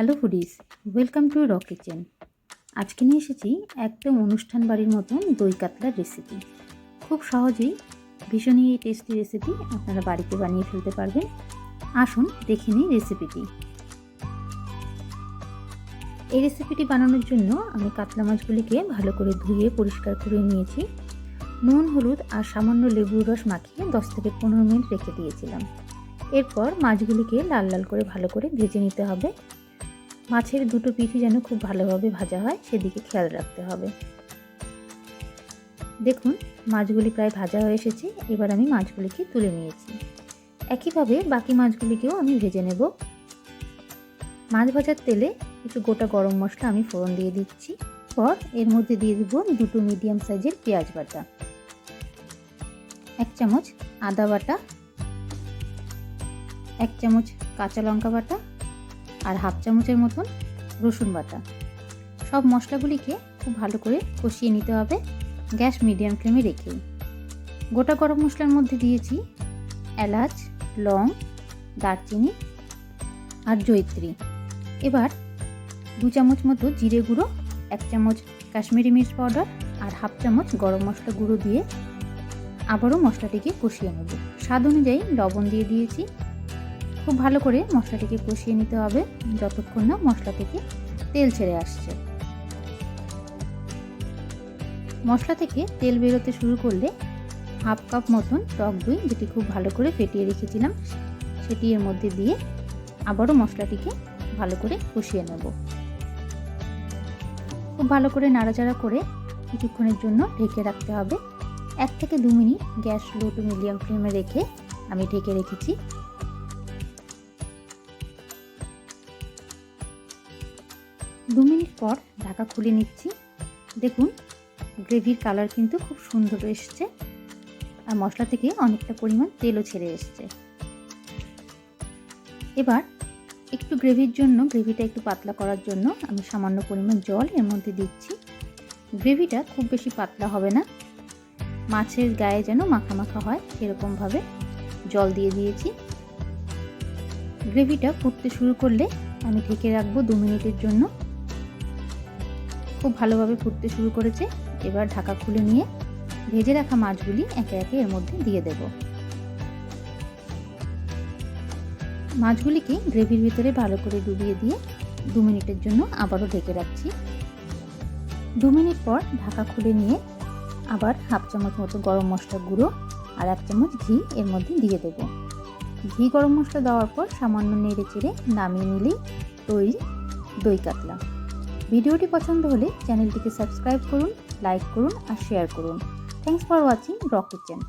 Hello foodies, welcome to র kitchen. আজকে নিয়ে এসেছি একদম অনুষ্ঠান বাড়ির মতন দই কাতলার রেসিপি। খুব সহজেই ভীষণই টেস্টি রেসিপি আপনারা বাড়িতে বানিয়ে ফেলতে পারবেন। আসুন দেখে নিই রেসিপিটি। এই রেসিপিটি বানানোর জন্য আমি কাতলা মাছগুলিকে ভালো করে ধুয়ে পরিষ্কার করে নিয়েছি। নুন, হলুদ আর সামান্য লেবুর রস মাখিয়ে 10 থেকে 15 মিনিট রেখে দিয়েছিলাম। এরপর মাছগুলিকে লাল লাল করে ভালো করে ভেজে নিতে হবে। মাছের দুটো পিঠই যেন খুব ভালোভাবে ভাজা হয় সেদিকে খেয়াল রাখতে হবে। দেখুন মাছগুলি প্রায় ভাজা হয়ে এসেছে। এবার আমি মাছগুলিকে তুলে নিয়েছি। একইভাবে বাকি মাছগুলিকেও আমি ভেজে নেব। মাছ ভাজার তেলে কিছু গোটা গরম মশলা আমি ফোড়ন দিয়ে দিচ্ছি। পর এর মধ্যে দিয়ে দেব দুটো মিডিয়াম সাইজের পেঁয়াজ বাটা, 1 চামচ আদা বাটা, 1 চামচ কাঁচা লঙ্কা বাটা আর হাফ চামচের মতন রসুন বাটা। সব মশলাগুলিকে খুব ভালো করে কষিয়ে নিতে হবে, গ্যাস মিডিয়াম ফ্লেমে রেখেই। গোটা গরম মশলার মধ্যে দিয়েছি এলাচ, লং, দারচিনি আর জয়িত্রী। এবার 2 চামচ মতো জিরে গুঁড়ো, 1 চামচ কাশ্মীরি মির্চ পাউডার আর হাফ চামচ গরম মশলা গুঁড়ো দিয়ে আবারও মশলাটিকে কষিয়ে নেব। স্বাদ অনুযায়ী লবণ দিয়ে দিয়েছি। খুব ভালো করে মশলাটিকে কষিয়ে নিতে হবে যতক্ষণ না মশলা থেকে তেল ছেড়ে আসছে। মশলা থেকে তেল বেরোতে শুরু করলে হাফ কাপ মতন টক দই, যেটি খুব ভালো করে ফেটিয়ে রেখেছিলাম, সেটি এর মধ্যে দিয়ে আবারও মশলাটিকে ভালো করে কষিয়ে নেব। খুব ভালো করে নাড়াচাড়া করে কিছুক্ষণের জন্য ঢেকে রাখতে হবে। 1 থেকে 2 minute gas low to medium ফ্লেমে রেখে আমি ঢেকে রেখেছি। 2 মিনিট পর ঢাকা খুলে নিচ্ছি। দেখুন গ্রেভির কালার কিন্তু খুব সুন্দর এসছে আর মশলা থেকে অনেকটা পরিমাণ তেলও ছেড়ে এসছে। এবার একটু গ্রেভিটা একটু পাতলা করার জন্য আমি সামান্য পরিমাণ জল এর মধ্যে দিচ্ছি। গ্রেভিটা খুব বেশি পাতলা হবে না, মাছের গায়ে যেন মাখা মাখা হয় সেরকমভাবে জল দিয়ে দিয়েছি। গ্রেভিটা ফুটতে শুরু করলে আমি ঢেকে রাখবো 2 মিনিটের জন্য। খুব ভালোভাবে ফুটতে শুরু করেছে। এবার ঢাকা খুলে নিয়ে ভেজে রাখা মাছগুলি একে একে এর মধ্যে দিয়ে দেব। মাছগুলিকে গ্রেভির ভিতরে ভালো করে ডুবিয়ে দিয়ে 2 মিনিটের জন্য আবারও ঢেকে রাখছি। 2 মিনিট পর ঢাকা খুলে নিয়ে আবার হাফ চামচ মতো গরম মশলা গুঁড়ো আর 1 চামচ ঘি এর মধ্যে দিয়ে দেব। ঘি গরম মশলা দেওয়ার পর সামান্য নেড়ে চেড়ে নামিয়ে নিলেই তৈরি দই কাতলা। ভিডিওটি পছন্দ হলে চ্যানেলটিকে সাবস্ক্রাইব করুন, লাইক করুন আর শেয়ার করুন। থ্যাঙ্কস ফর ওয়াচিং র কিচেন।